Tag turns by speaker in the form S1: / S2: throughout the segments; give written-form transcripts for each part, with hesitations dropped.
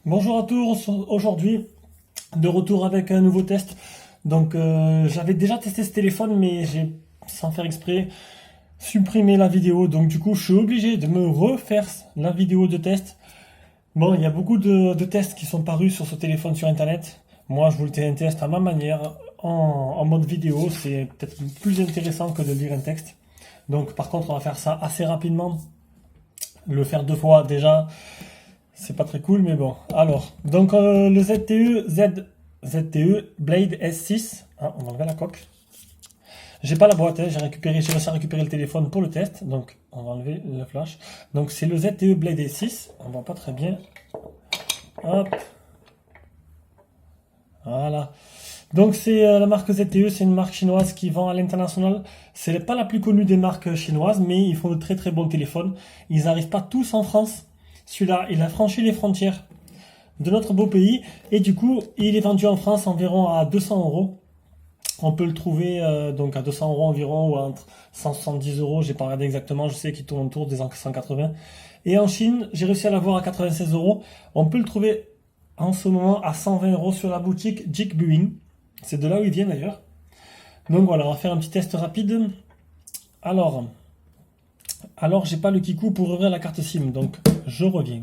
S1: Bonjour à tous, aujourd'hui de retour avec un nouveau test. Donc j'avais déjà testé ce téléphone mais j'ai, sans faire exprès, supprimé la vidéo. Donc du coup je suis obligé de me refaire la vidéo de test. Bon, il y a beaucoup de tests qui sont parus sur ce téléphone sur internet. Moi je vous le teste à ma manière, en mode vidéo. C'est peut-être plus intéressant que de lire un texte. Donc par contre on va faire ça assez rapidement. Le faire deux fois déjà. C'est pas très cool, mais bon. Alors, donc le ZTE Blade S6. Ah, on va enlever la coque. J'ai pas la boîte, hein, j'ai réussi à récupérer le téléphone pour le test. Donc, on va enlever le flash. Donc, c'est le ZTE Blade S6. On voit pas très bien. Hop. Voilà. Donc, c'est la marque ZTE, c'est une marque chinoise qui vend à l'international. C'est pas la plus connue des marques chinoises, mais ils font de très très bons téléphones. Ils n'arrivent pas tous en France. Celui-là, il a franchi les frontières de notre beau pays et du coup il est vendu en France environ à 200 euros. On peut le trouver donc à 200 euros environ ou entre 170 euros, j'ai pas regardé exactement, je sais qu'il tourne autour des 180. Et en Chine j'ai réussi à l'avoir à 96 euros. On peut le trouver en ce moment à 120 euros sur la boutique Jikbuing, c'est de là où il vient d'ailleurs. Donc voilà, on va faire un petit test rapide. alors alors j'ai pas le Kiku pour ouvrir la carte SIM, donc je reviens.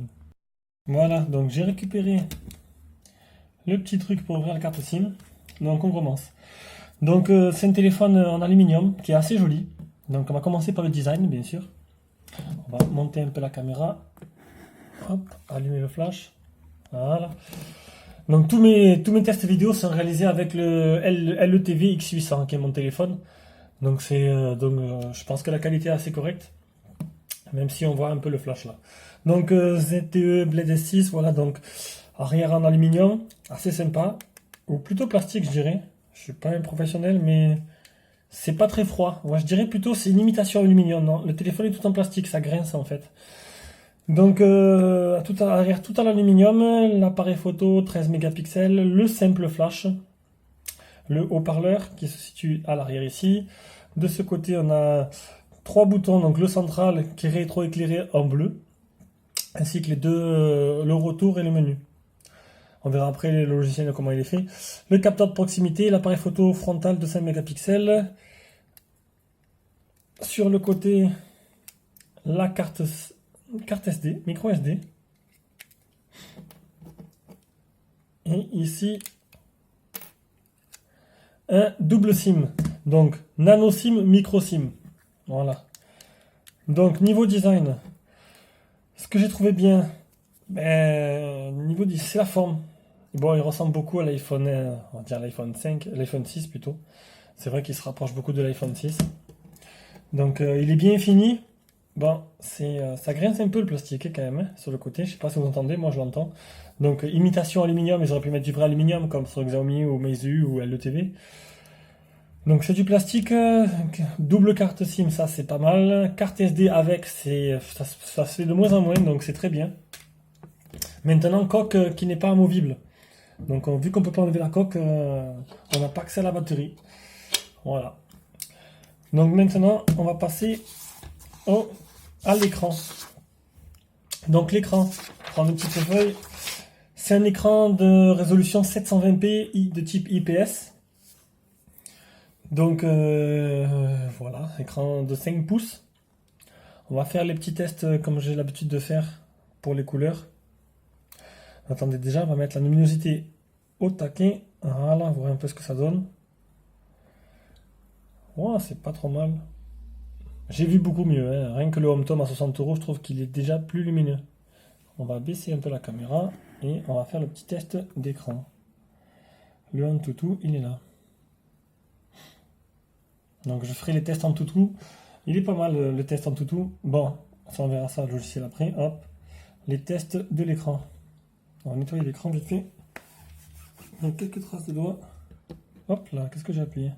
S1: Voilà, donc j'ai récupéré le petit truc pour ouvrir la carte SIM. Donc on commence. Donc c'est un téléphone en aluminium qui est assez joli. Donc on va commencer par le design bien sûr. On va monter un peu la caméra. Hop, allumer le flash. Voilà. Donc tous mes tests vidéo sont réalisés avec le LETV X800 qui est mon téléphone. Donc je pense que la qualité est assez correcte. Même si on voit un peu le flash là. Donc ZTE Blade S6, voilà, donc arrière en aluminium, assez sympa. Ou plutôt plastique je dirais. Je suis pas un professionnel mais c'est pas très froid. Moi je dirais plutôt c'est une imitation aluminium. Non, le téléphone est tout en plastique, ça grince en fait. Donc tout à l'arrière, tout en aluminium, l'appareil photo 13 mégapixels, le simple flash, le haut-parleur qui se situe à l'arrière ici. De ce côté on a trois boutons, donc le central qui est rétro-éclairé en bleu, ainsi que les deux, le retour et le menu. On verra après le logiciel comment il est fait. Le capteur de proximité, l'appareil photo frontal de 5 mégapixels. Sur le côté, la carte SD, micro SD. Et ici, un double SIM. Donc, nano SIM, micro SIM. Voilà. Donc, niveau design, ce que j'ai trouvé bien, c'est la forme. Bon, il ressemble beaucoup à l'iPhone, on va dire l'iPhone 5, l'iPhone 6 plutôt. C'est vrai qu'il se rapproche beaucoup de l'iPhone 6. Donc, il est bien fini. Bon, ça grince un peu le plastique quand même, hein, sur le côté. Je sais pas si vous entendez, moi je l'entends. Donc, imitation aluminium, ils auraient pu mettre du vrai aluminium comme sur Xiaomi ou Meizu ou LETV. Donc, c'est du plastique, double carte SIM, ça c'est pas mal. Carte SD avec, ça se fait de moins en moins, donc c'est très bien. Maintenant, coque qui n'est pas amovible. Donc vu qu'on peut pas enlever la coque, on n'a pas accès à la batterie. Voilà. Donc maintenant, on va passer à l'écran. Donc l'écran, prendre une petite feuille. C'est un écran de résolution 720p de type IPS. Donc voilà, écran de 5 pouces. On va faire les petits tests comme j'ai l'habitude de faire pour les couleurs. Attendez, déjà, on va mettre la luminosité au taquet. Voilà, voir un peu ce que ça donne. Oh, c'est pas trop mal. J'ai vu beaucoup mieux, hein. Rien que le HomeTom à 60 euros, je trouve qu'il est déjà plus lumineux. On va baisser un peu la caméra et on va faire le petit test d'écran. Le Antutu, il est là. Donc je ferai les tests Antutu. Il est pas mal le test Antutu. Bon, ça on verra ça le logiciel après. Hop, les tests de l'écran. On va nettoyer l'écran vite fait. Donc quelques traces de doigts. Hop là, qu'est-ce que j'ai appuyé?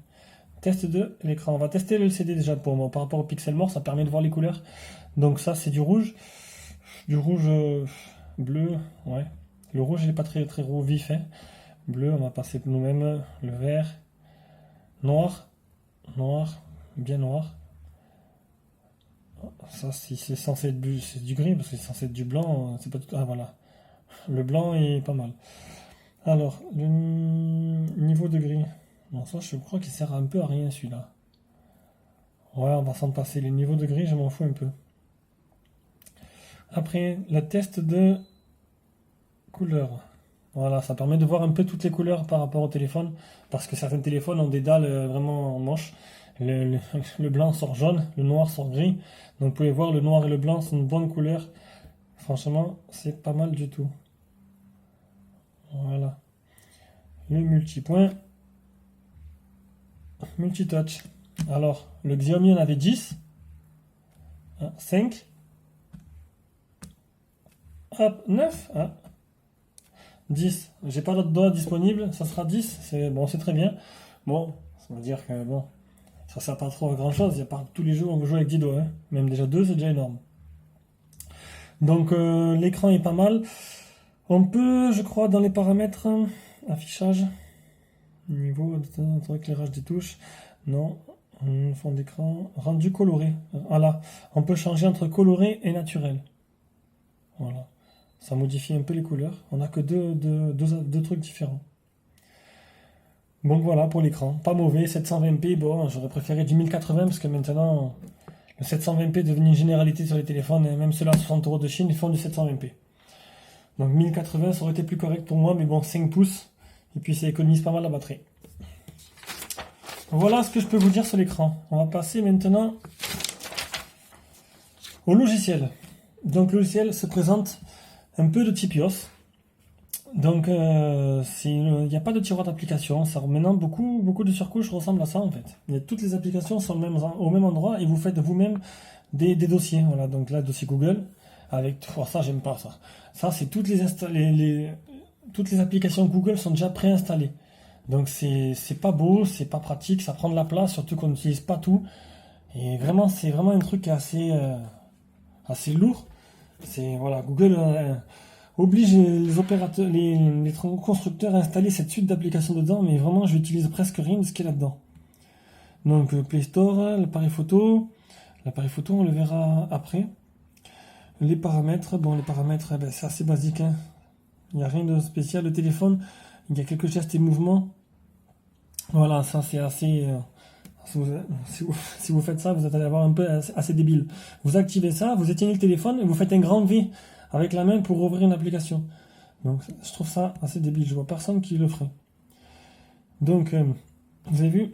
S1: Test de l'écran. On va tester le LCD déjà pour moi. Par rapport au pixel mort, ça permet de voir les couleurs. Donc ça c'est du rouge. Du rouge bleu. Ouais. Le rouge il n'est pas très très vif. Hein. Bleu, on va passer nous-mêmes. Le vert. Noir. Noir. Bien noir. Ça si c'est censé être c'est du gris parce que c'est censé être du blanc. C'est pas tout. Ah voilà. Le blanc est pas mal. Alors, le niveau de gris. Bon, ça, je crois qu'il sert un peu à rien celui-là. Ouais, on va s'en passer. Les niveaux de gris, je m'en fous un peu. Après, le test de couleur. Voilà, ça permet de voir un peu toutes les couleurs par rapport au téléphone. Parce que certains téléphones ont des dalles vraiment moches. Le blanc sort jaune, le noir sort gris. Donc vous pouvez voir, le noir et le blanc, c'est une bonne couleur. Franchement, c'est pas mal du tout. Voilà. Le multipoint. Multitouch. Alors, le Xiaomi en avait 10. 5. Hop, 9. 10. J'ai pas d'autres doigts disponibles. Ça sera 10. C'est bon, c'est très bien. Bon, ça veut dire que bon, ça sert pas trop à grand chose. Il y a pas tous les jours on veut jouer avec 10 doigts. Hein. Même déjà 2, c'est déjà énorme. Donc l'écran est pas mal. On peut, je crois, dans les paramètres, affichage, niveau éclairage des touches, non, fond d'écran, rendu coloré. Voilà, on peut changer entre coloré et naturel. Voilà, ça modifie un peu les couleurs. On n'a que deux trucs différents. Donc voilà pour l'écran, pas mauvais, 720p, bon, j'aurais préféré du 1080 parce que maintenant le 720p est devenu une généralité sur les téléphones et même ceux-là à 60 € de Chine, ils font du 720p. Donc 1080 ça aurait été plus correct pour moi, mais bon, 5 pouces, et puis ça économise pas mal la batterie. Voilà ce que je peux vous dire sur l'écran. On va passer maintenant au logiciel. Donc le logiciel se présente un peu de type iOS. Donc il n'y a pas de tiroir d'application. Maintenant beaucoup de surcouches ressemblent à ça en fait. Toutes les applications sont au même endroit et vous faites vous-même des dossiers. Voilà, donc là dossier Google. Avec ça j'aime pas ça. Ça c'est toutes les applications Google sont déjà préinstallées. Donc c'est pas beau, c'est pas pratique, ça prend de la place, surtout qu'on n'utilise pas tout. Et vraiment c'est vraiment un truc assez lourd. C'est voilà, Google oblige les opérateurs, les constructeurs à installer cette suite d'applications dedans, mais vraiment je n'utilise presque rien de ce qu'il y a là-dedans. Donc Play Store, l'appareil photo on le verra après. Les paramètres, c'est assez basique, hein. Il n'y a rien de spécial. Le téléphone, il y a quelques gestes et mouvements. Voilà, ça c'est assez... si vous faites ça, vous allez avoir un peu assez débile. Vous activez ça, vous éteignez le téléphone et vous faites un grand V avec la main pour ouvrir une application. Donc je trouve ça assez débile, je vois personne qui le ferait. Donc vous avez vu,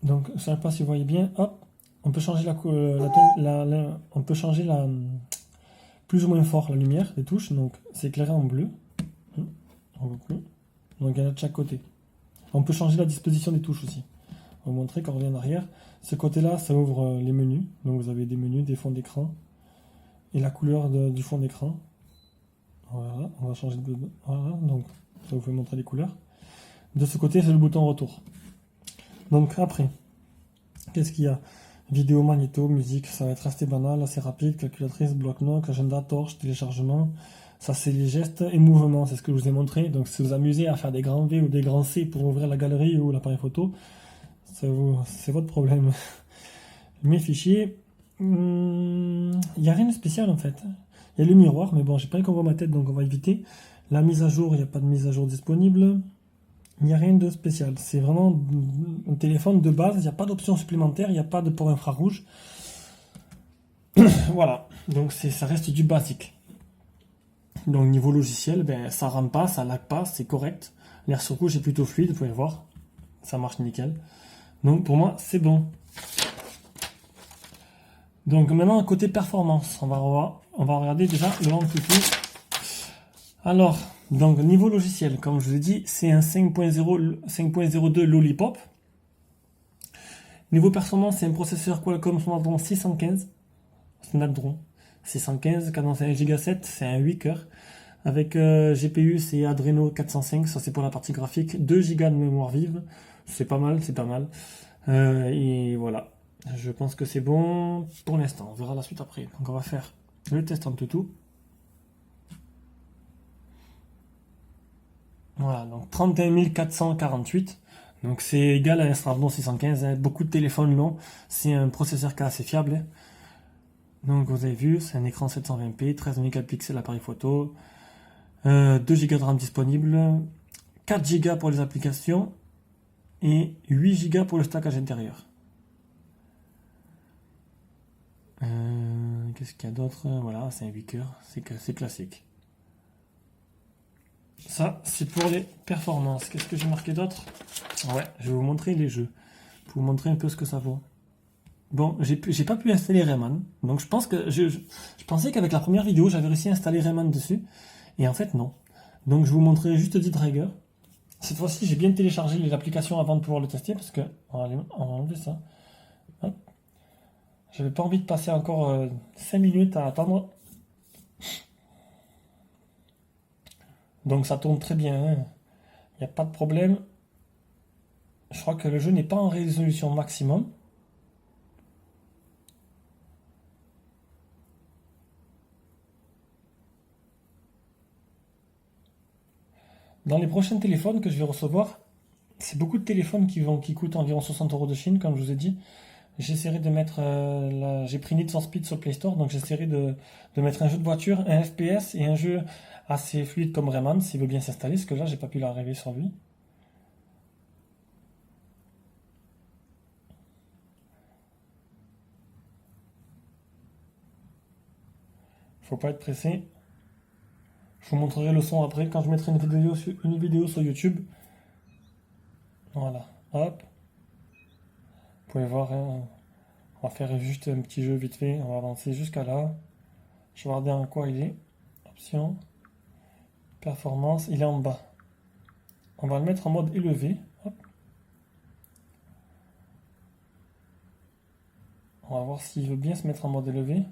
S1: donc je ne sais pas si vous voyez bien, hop, on peut changer on peut changer plus ou moins fort la lumière des touches, donc c'est éclairé en bleu. Donc il y en a de chaque côté. On peut changer la disposition des touches aussi. On va vous montrer quand on revient en arrière. Ce côté-là, ça ouvre les menus. Donc vous avez des menus, des fonds d'écran et la couleur du fond d'écran. Voilà, on va changer de... Voilà, donc ça vous fait montrer les couleurs. De ce côté, c'est le bouton retour. Donc après, qu'est-ce qu'il y a? Vidéo, magnéto, musique, ça va être assez banal, assez rapide. Calculatrice, bloc-notes, agenda, torche, téléchargement. Ça, c'est les gestes et mouvements, c'est ce que je vous ai montré. Donc si vous amusez à faire des grands V ou des grands C pour ouvrir la galerie ou l'appareil photo, c'est votre problème. Mes fichiers, il n'y a rien de spécial en fait. Il y a le miroir, mais bon, j'ai pas qu'on voit ma tête, donc on va éviter. La mise à jour, il n'y a pas de mise à jour disponible. Il n'y a rien de spécial. C'est vraiment un téléphone de base, il n'y a pas d'option supplémentaire, il n'y a pas de port infrarouge. Voilà, donc ça reste du basique. Donc niveau logiciel, ça rame pas, ça lag pas, c'est correct. L'air sur couche est plutôt fluide, vous pouvez voir. Ça marche nickel. Donc pour moi, c'est bon. Donc maintenant, côté performance, on va regarder déjà le AnTuTu. Alors, donc niveau logiciel, comme je vous ai dit, c'est un 5.02 Lollipop. Niveau performance, c'est un processeur Qualcomm Snapdragon 615, cadence 1 Go 7, c'est un 8 coeurs. Avec GPU, c'est Adreno 405, ça c'est pour la partie graphique. 2 Go de mémoire vive, c'est pas mal, c'est pas mal. Et voilà, je pense que c'est bon pour l'instant. On verra la suite après. Donc on va faire le test AnTuTu. Voilà, donc 31 448. Donc c'est égal à un Snapdragon 615. Hein. Beaucoup de téléphones l'ont. C'est un processeur qui est assez fiable. Hein. Donc vous avez vu, c'est un écran 720p, 13 mégapixels appareil photo. 2 Go de RAM disponible, 4 Go pour les applications et 8 Go pour le stockage intérieur. Qu'est-ce qu'il y a d'autre? Voilà, c'est un 8 cœurs, c'est classique. Ça, c'est pour les performances. Qu'est-ce que j'ai marqué d'autre? Ouais, je vais vous montrer les jeux, pour vous montrer un peu ce que ça vaut. Bon, j'ai pas pu installer Rayman, donc je pense que je pensais qu'avec la première vidéo, j'avais réussi à installer Rayman dessus, et en fait non. Donc je vous montrerai juste D-Dragger. Cette fois-ci, j'ai bien téléchargé l'application avant de pouvoir le tester, parce que on va enlever ça. Hop. J'avais pas envie de passer encore 5 minutes à attendre. Donc ça tourne très bien, hein. Il n'y a pas de problème. Je crois que le jeu n'est pas en résolution maximum. Dans les prochains téléphones que je vais recevoir, c'est beaucoup de téléphones qui coûtent environ 60 € de Chine, comme je vous ai dit. J'essaierai de mettre j'ai pris Need for Speed sur Play Store, donc j'essaierai de mettre un jeu de voiture, un FPS et un jeu assez fluide comme Rayman, s'il veut bien s'installer, parce que là j'ai pas pu l'arriver sur lui. Faut pas être pressé. Je vous montrerai le son après quand je mettrai une vidéo sur YouTube. Voilà, hop. Vous pouvez voir, hein, on va faire juste un petit jeu vite fait. On va avancer jusqu'à là. Je vais regarder en quoi il est. Option, performance, il est en bas. On va le mettre en mode élevé. Hop. On va voir s'il veut bien se mettre en mode élevé.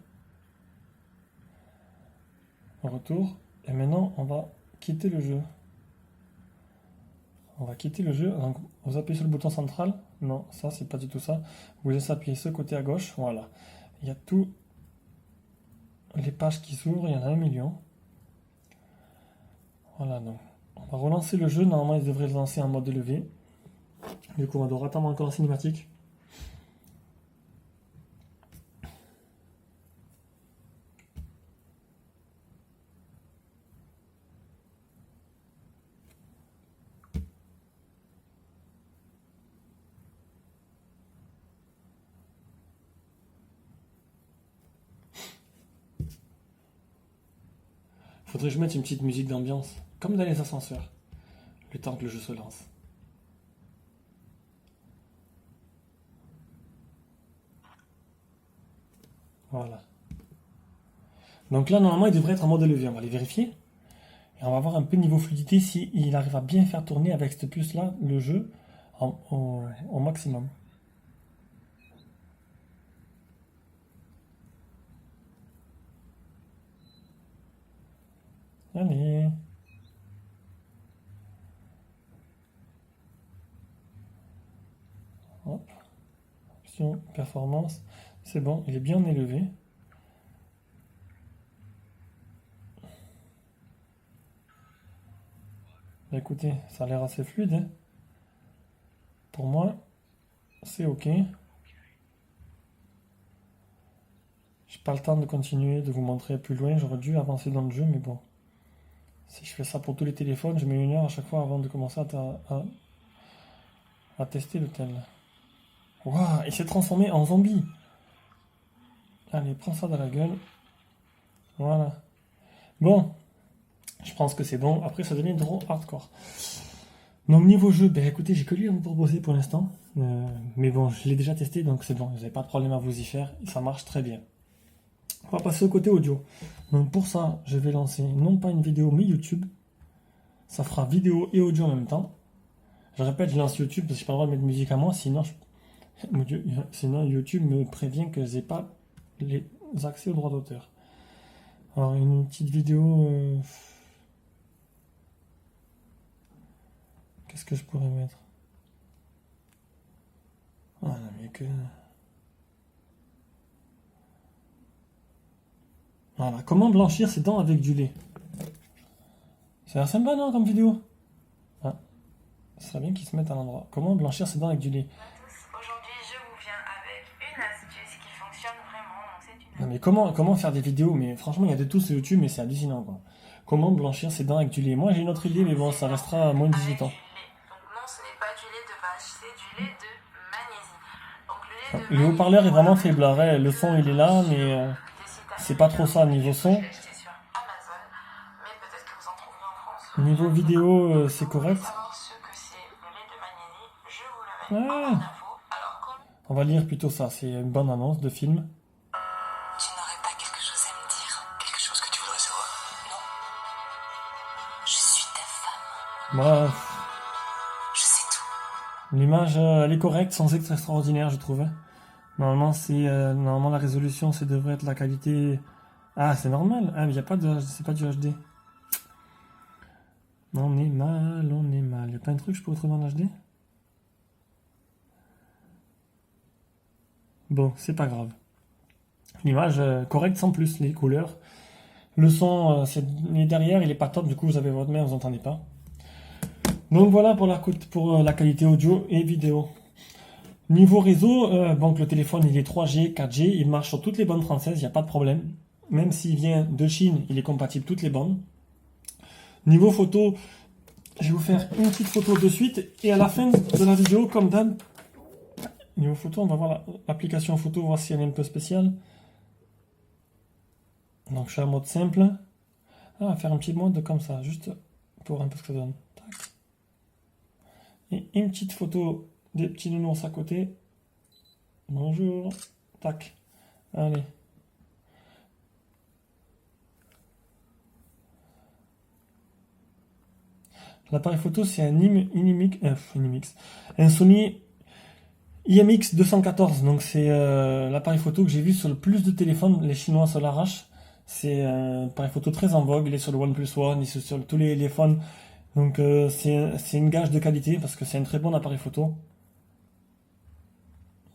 S1: Retour. Et maintenant, on va quitter le jeu. On va quitter le jeu. Donc, vous appuyez sur le bouton central. Non, ça, c'est pas du tout ça. Vous laissez appuyer ce côté à gauche. Voilà. Il y a tous les pages qui s'ouvrent. Il y en a 1 million. Voilà, donc. On va relancer le jeu. Normalement, il devrait le lancer en mode élevé. Du coup, on va devoir attendre encore la cinématique. Faudrait que je mette une petite musique d'ambiance, comme dans les ascenseurs, le temps que le jeu se lance. Voilà. Donc là, normalement, il devrait être en mode élevé. On va les vérifier. Et on va voir un peu niveau fluidité si il arrive à bien faire tourner avec cette puce-là le jeu au maximum. Allez. Hop. Option performance. C'est bon, il est bien élevé. Bah, écoutez, ça a l'air assez fluide, hein. Pour moi, c'est ok. J'ai pas le temps de continuer, de vous montrer plus loin. J'aurais dû avancer dans le jeu, mais bon. Si je fais ça pour tous les téléphones, je mets 1 heure à chaque fois avant de commencer à tester le tel. Waouh, il s'est transformé en zombie. Allez, prends ça dans la gueule. Voilà. Bon, je pense que c'est bon. Après, ça devient trop hardcore. Donc, niveau jeu, ben écoutez, j'ai que lui à vous proposer pour l'instant. Mais bon, je l'ai déjà testé, donc c'est bon. Vous n'avez pas de problème à vous y faire. Ça marche très bien. On va passer au côté audio. Donc, pour ça, je vais lancer non pas une vidéo, mais YouTube. Ça fera vidéo et audio en même temps. Je répète, je lance YouTube parce que je n'ai pas le droit de mettre de musique à moi, sinon YouTube me prévient que j'ai pas les accès aux droits d'auteur. Alors une petite vidéo, qu'est-ce que je pourrais mettre? Ah non, mais que... Voilà, comment blanchir ses dents avec du lait? Ça a l'air sympa, non, comme vidéo? Ah, ça serait bien qu'ils se mettent à l'endroit. Comment blanchir ses dents avec du lait?
S2: Aujourd'hui, je vous viens avec une astuce qui fonctionne vraiment. Donc c'est une...
S1: Non mais comment faire des vidéos? Mais franchement, il y a de tout sur YouTube, mais c'est hallucinant, quoi. Comment blanchir ses dents avec du lait? Moi j'ai une autre idée, mais bon, ça restera à moins de 18 ans.
S2: Donc non, ce n'est pas du lait de vache, c'est du lait de magnésie. Donc le lait de
S1: Le
S2: magnésie,
S1: haut-parleur est vraiment faible, ouais, le son il est là, mais
S2: des
S1: c'est pas trop ça niveau son.
S2: je l'ai acheté sur Amazon, mais peut-être que vous en trouverez en France.
S1: Niveau vidéo, c'est
S2: Pour
S1: correct.
S2: savoir ce que c'est le lait de magnésie, je vous le mets en
S1: Ah,
S2: barre d'infos. Alors comme
S1: on va lire plutôt ça, c'est une bonne annonce de film.
S2: tu n'aurais pas quelque chose à me dire, quelque chose que tu voudrais savoir? Non, je suis ta femme,
S1: Voilà,
S2: je sais tout.
S1: l'image elle est correcte, sans être extraordinaire, je trouve. Normalement, normalement la résolution, c'est devrait être la qualité. Ah, c'est normal. Ah, mais y a pas de, c'est pas du HD. On est mal, on est mal. Y a pas un truc que je peux retrouver en HD? Bon, c'est pas grave. L'image correcte sans plus, les couleurs. Le son, mais derrière, il est pas top, du coup vous avez votre main, vous entendez pas. Donc voilà pour la qualité audio et vidéo. Niveau réseau, donc le téléphone il est 3G, 4G, il marche sur toutes les bandes françaises, il n'y a pas de problème. Même s'il vient de Chine, il est compatible toutes les bandes. Niveau photo, je vais vous faire une petite photo de suite et à la fin de la vidéo, comme d'hab, niveau photo, on va voir l'application photo, voir si elle est un peu spéciale. Donc je suis en mode simple. Ah, faire un petit mode comme ça, juste pour un peu ce que ça donne. Tac. Et une petite photo des petits nounours à côté. Bonjour. Tac. Allez. L'appareil photo, c'est un un Sony IMX 214. Donc c'est l'appareil photo que j'ai vu sur le plus de téléphones. Les Chinois se l'arrachent. C'est un appareil photo très en vogue. Il est sur le OnePlus One, il est sur tous les téléphones. Donc c'est une gage de qualité parce que c'est un très bon appareil photo.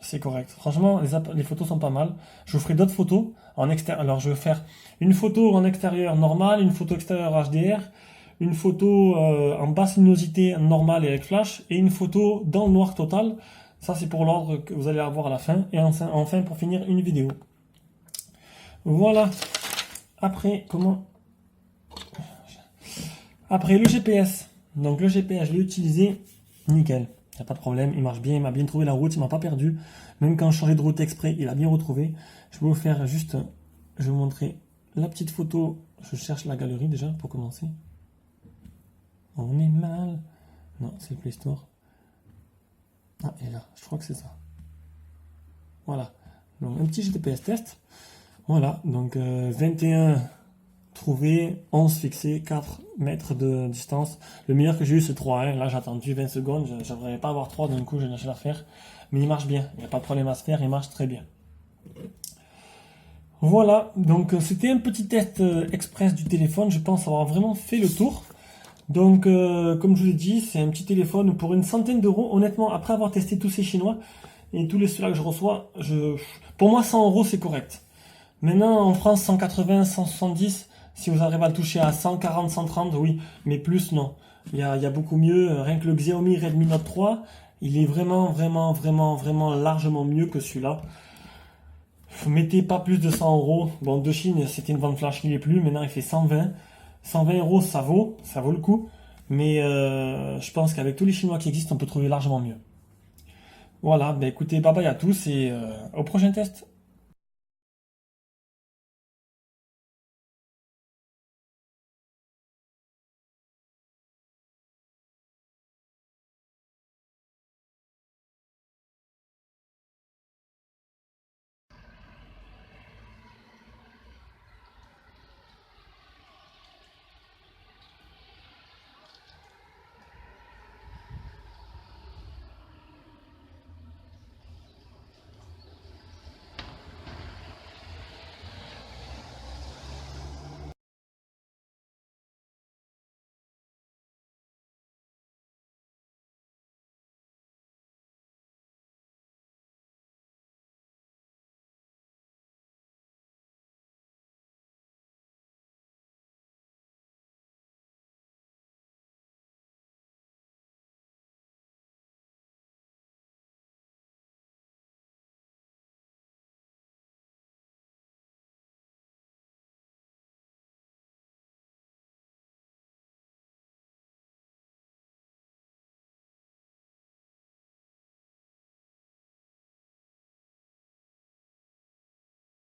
S1: C'est correct. Franchement, les photos sont pas mal. Je vous ferai d'autres photos en extérieur. Alors, je vais faire une photo en extérieur normale, une photo extérieure HDR, une photo en basse luminosité normale et avec flash, et une photo dans le noir total. Ça, c'est pour l'ordre que vous allez avoir à la fin. Et enfin, pour finir, une vidéo. Voilà. Après, Après, le GPS. Donc, le GPS, je l'ai utilisé. Nickel. Il n'y a pas de problème, il marche bien, il m'a bien trouvé la route, il m'a pas perdu. Même quand je changeais de route exprès, il a bien retrouvé. Je vais vous faire juste, je vais vous montrer la petite photo. Je cherche la galerie déjà pour commencer. On est mal. Non, c'est le Play Store. Ah, et là, je crois que c'est ça. Voilà. Donc un petit GPS test. Voilà, donc 21 trouvé, 11 fixé, 4 mètres de distance. Le meilleur que j'ai eu c'est 3, hein. Là j'ai attendu 20 secondes, je n'aimerais pas avoir 3, d'un coup j'ai lâché l'affaire. Mais il marche bien, il n'y a pas de problème à se faire, il marche très bien. Voilà, donc c'était un petit test express du téléphone, je pense avoir vraiment fait le tour. Donc comme je vous l'ai dit, c'est un petit téléphone pour une centaine d'euros. Honnêtement, après avoir testé tous ces Chinois et tous les ceux-là que je reçois, pour moi 100 euros c'est correct. Maintenant en France 180, 170, si vous arrivez à le toucher à 140, 130, oui, mais plus non. Il y a beaucoup mieux, rien que le Xiaomi Redmi Note 3, il est vraiment largement mieux que celui-là. Mettez pas plus de 100 euros. Bon, de Chine, c'était une vente flash, il est plus. Maintenant, il fait 120. 120 euros, ça vaut le coup. Mais je pense qu'avec tous les Chinois qui existent, on peut trouver largement mieux. Voilà, ben écoutez, bye bye à tous et au prochain test.